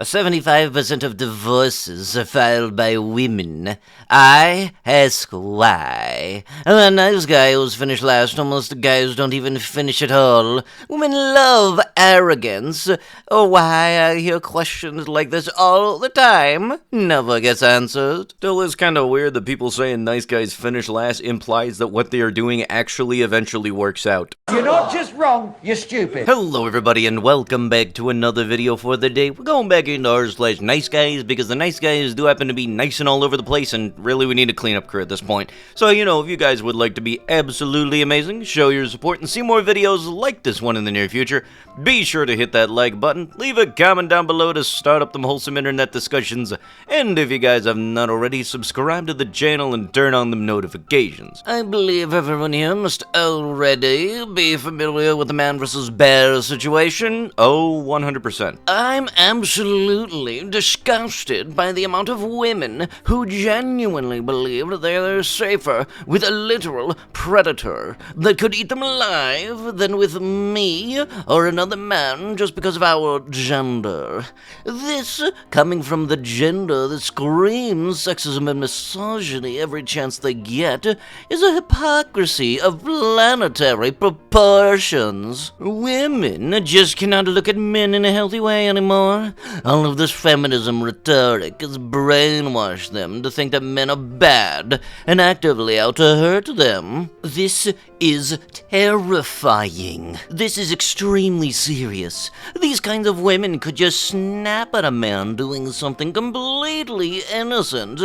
75% of divorces are filed by women. I ask why. A nice guy who's finished last, almost guys don't even finish at all. Women love arrogance. Oh, why I hear questions like this all the time. Never gets answered. Still is kind of weird that people saying nice guys finish last implies that what they are doing actually eventually works out. You're not just wrong, you're stupid. Hello everybody and welcome back to another video for the day. We're going back into r/niceguys because the nice guys do happen to be nice and all over the place, and really we need a cleanup crew at this point. So, if you guys would like to be absolutely amazing, show your support and see more videos like this one in the near future, be sure to hit that like button, leave a comment down below to start up them wholesome internet discussions, and if you guys have not already, subscribe to the channel and turn on them notifications. I believe everyone here must already be familiar with the man versus bear situation. Oh, 100%. I'm absolutely disgusted by the amount of women who genuinely believe that they're safer with a literal predator that could eat them alive than with me or another man just because of our gender. This, coming from the gender that screams sexism and misogyny every chance they get, is a hypocrisy of planetary proportions. Women just cannot look at men in a healthy way anymore. All of this feminism rhetoric has brainwashed them to think that men are bad and actively out to hurt them. This is terrifying. This is extremely serious. These kinds of women could just snap at a man doing something completely innocent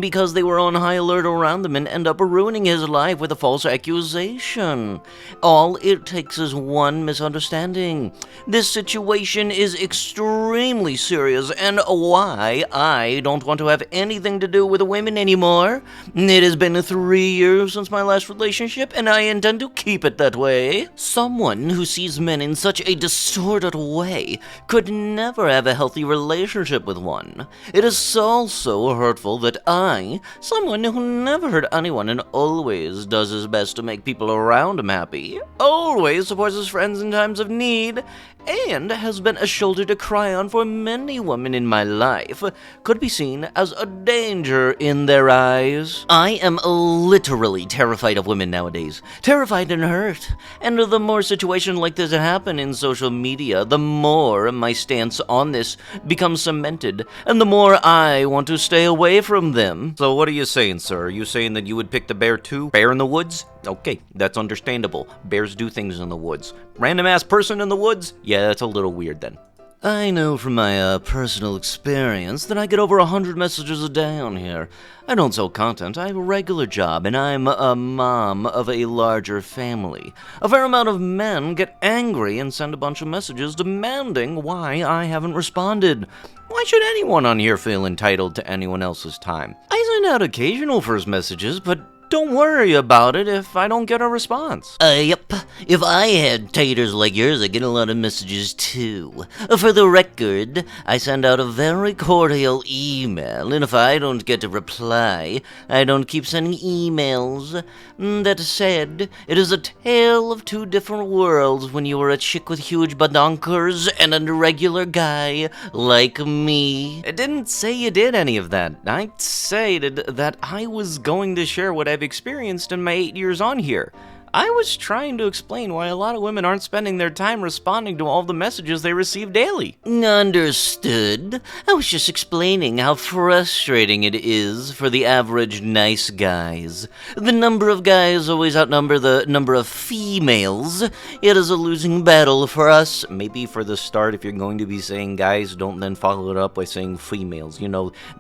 because they were on high alert around them and end up ruining his life with a false accusation. All it takes is one misunderstanding. This situation is extremely serious, and why I don't want to have anything to do with women anymore. It has been 3 years since my last relationship, and I intend to keep it that way. Someone who sees men in such a distorted way could never have a healthy relationship with one. It is also hurtful that I, someone who never hurt anyone and always does his best to make people around him happy, always supports his friends in times of need, and has been a shoulder to cry on for many women in my life, could be seen as a danger in their eyes. I am literally terrified of women nowadays. Terrified and hurt. And the more situations like this happen in social media, the more my stance on this becomes cemented, and the more I want to stay away from them. So what are you saying, sir? Are you saying that you would pick the bear too? Bear in the woods? Okay, that's understandable. Bears do things in the woods. Random ass person in the woods? Yeah, that's a little weird then. I know from my personal experience that I get over 100 messages a day on here. I don't sell content, I have a regular job, and I'm a mom of a larger family. A fair amount of men get angry and send a bunch of messages demanding why I haven't responded. Why should anyone on here feel entitled to anyone else's time? I send out occasional first messages, but don't worry about it if I don't get a response. Yep. If I had taters like yours, I'd get a lot of messages too. For the record, I send out a very cordial email, and if I don't get a reply, I don't keep sending emails. That said, it is a tale of two different worlds when you are a chick with huge badonkers and a regular guy like me. I didn't say you did any of that. I said that I was going to share what I've experienced in my 8 years on here. I was trying to explain why a lot of women aren't spending their time responding to all the messages they receive daily. Understood. I was just explaining how frustrating it is for the average nice guys. The number of guys always outnumber the number of females. It is a losing battle for us. Maybe for the start, if you're going to be saying guys, don't then follow it up by saying females.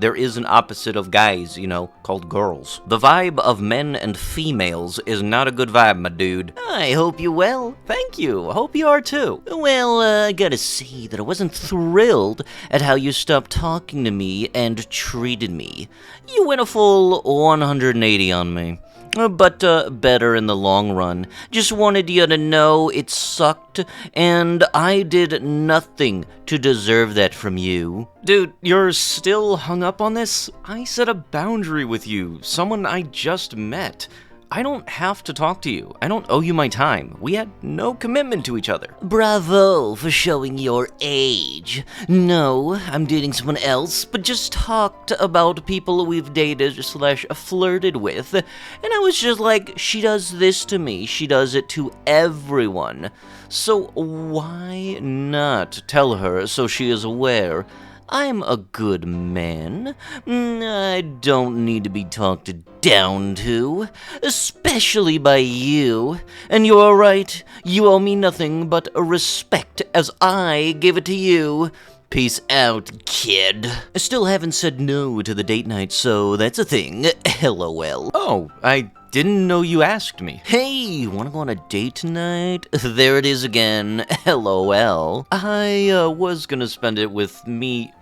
There is an opposite of guys, called girls. The vibe of men and females is not a good vibe, my dude. I hope you well. Thank you. I hope you are too. Well, I gotta say that I wasn't thrilled at how you stopped talking to me and treated me. You went a full 180 on me. But better in the long run. Just wanted you to know it sucked, and I did nothing to deserve that from you. Dude, you're still hung up on this? I set a boundary with you, someone I just met. I don't have to talk to you. I don't owe you my time. We had no commitment to each other. Bravo for showing your age. No, I'm dating someone else, but just talked about people we've dated / flirted with, and I was just like, she does this to me, she does it to everyone. So why not tell her so she is aware? I'm a good man. I don't need to be talked down to, especially by you. And you're right, you owe me nothing but respect as I give it to you. Peace out, kid. I still haven't said no to the date night, so that's a thing. LOL. Oh, I didn't know you asked me. Hey, wanna go on a date tonight? There it is again. LOL. I was gonna spend it with me.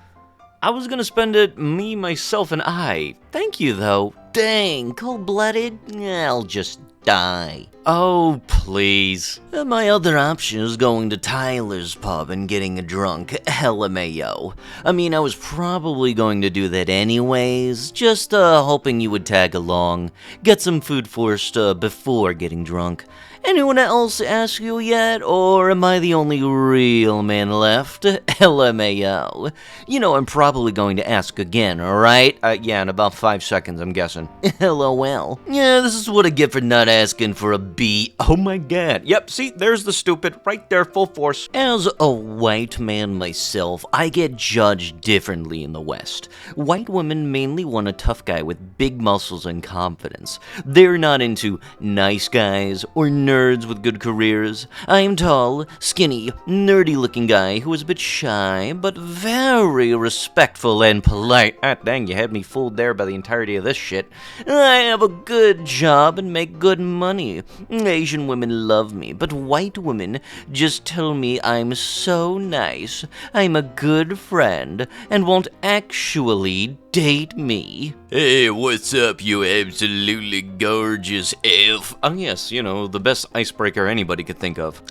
I was gonna spend it me, myself, and I. Thank you, though. Dang, cold-blooded? I'll just die. Oh, please. My other option is going to Tyler's pub and getting drunk. LMAO. I mean, I was probably going to do that anyways, just hoping you would tag along. Get some food first before getting drunk. Anyone else ask you yet, or am I the only real man left? LMAO. You know I'm probably going to ask again, alright? Yeah, in about 5 seconds, I'm guessing. LOL. Yeah, this is what I get for not asking for a beat. Oh my god. Yep, see, there's the stupid, right there, full force. As a white man myself, I get judged differently in the West. White women mainly want a tough guy with big muscles and confidence. They're not into nice guys or nerds with good careers. I'm tall, skinny, nerdy-looking guy who is a bit shy, but very respectful and polite. Ah, dang, you had me fooled there by the entirety of this shit. I have a good job and make good money. Asian women love me, but white women just tell me I'm so nice, I'm a good friend, and won't actually date me. Hey, what's up, you absolutely gorgeous elf? Oh yes, you know, the best icebreaker anybody could think of.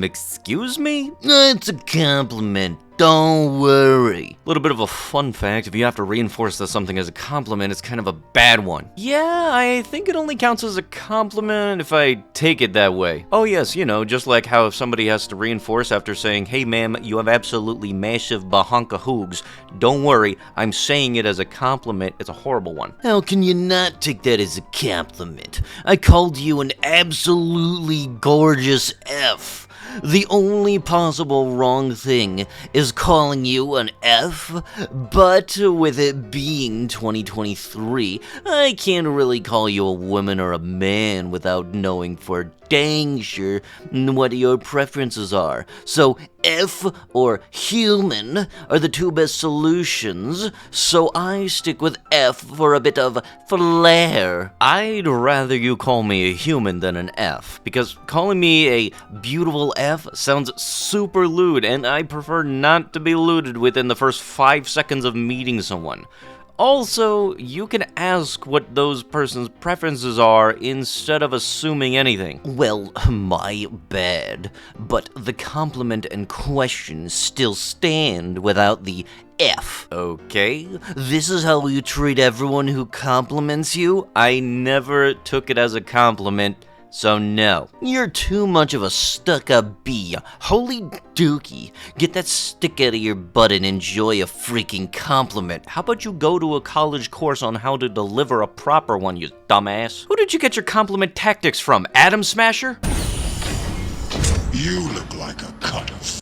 Excuse me? It's a compliment. Don't worry. A little bit of a fun fact, if you have to reinforce that something as a compliment, it's kind of a bad one. Yeah, I think it only counts as a compliment if I take it that way. Oh yes, you know, just like how if somebody has to reinforce after saying, hey ma'am, you have absolutely massive bahonka hoogs. Don't worry, I'm saying it as a compliment, it's a horrible one. How can you not take that as a compliment? I called you an absolutely gorgeous F. The only possible wrong thing is calling you an F, but with it being 2023, I can't really call you a woman or a man without knowing for dang sure what your preferences are. So F or human are the two best solutions, so I stick with F for a bit of flair. I'd rather you call me a human than an F, because calling me a beautiful F sounds super lewd, and I prefer not to be lewded within the first 5 seconds of meeting someone. Also, you can ask what those person's preferences are instead of assuming anything. Well, my bad, but the compliment and question still stand without the F. Okay. This is how you treat everyone who compliments you? I never took it as a compliment. So no. You're too much of a stuck-up bee. Holy dookie. Get that stick out of your butt and enjoy a freaking compliment. How about you go to a college course on how to deliver a proper one, you dumbass? Who did you get your compliment tactics from, Adam Smasher? You look like a cut of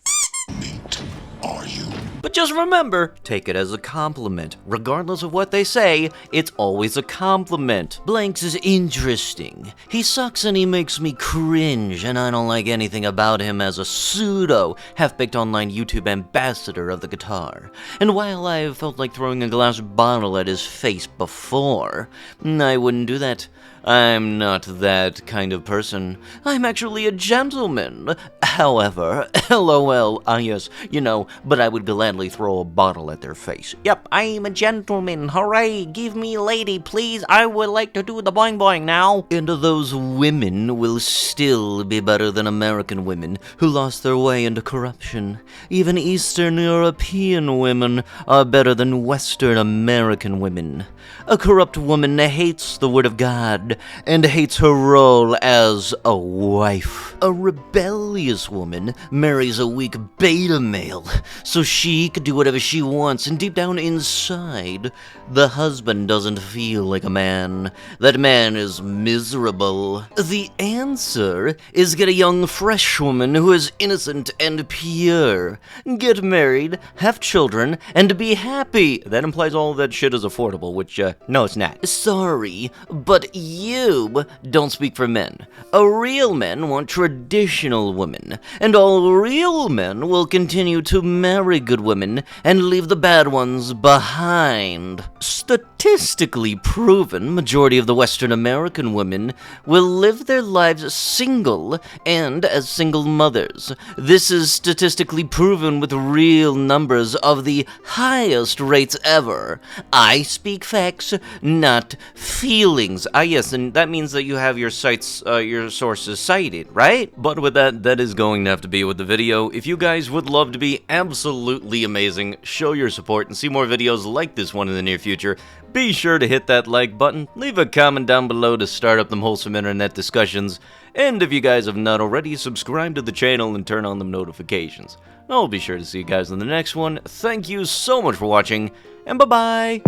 meat, are you? But just remember, take it as a compliment. Regardless of what they say, it's always a compliment. Blanks is interesting. He sucks and he makes me cringe, and I don't like anything about him as a pseudo half-baked online YouTube ambassador of the guitar. And while I've felt like throwing a glass bottle at his face before, I wouldn't do that. I'm not that kind of person. I'm actually a gentleman. However, LOL, yes, you know, but I would gladly throw a bottle at their face. Yep, I'm a gentleman. Hooray, give me a lady, please. I would like to do the boing boing now. And those women will still be better than American women who lost their way into corruption. Even Eastern European women are better than Western American women. A corrupt woman hates the word of God married and hates her role as a wife. A rebellious woman marries a weak beta male so she can do whatever she wants, and deep down inside, the husband doesn't feel like a man. That man is miserable. The answer is get a young, fresh woman who is innocent and pure. Get married, have children, and be happy. That implies all of that shit is affordable, which, no, it's not. Sorry, but you don't speak for men. A real men want traditional women, and all real men will continue to marry good women and leave the bad ones behind. Statistically proven, majority of the Western American women will live their lives single and as single mothers. This is statistically proven with real numbers of the highest rates ever. I speak facts, not feelings. Yes, and that means that you have your sources cited, right? But with that, that is going to have to be with the video. If you guys would love to be absolutely amazing, show your support, and see more videos like this one in the near future, be sure to hit that like button, leave a comment down below to start up them wholesome internet discussions, and if you guys have not already, subscribe to the channel and turn on them notifications. I'll be sure to see you guys in the next one. Thank you so much for watching, and bye-bye!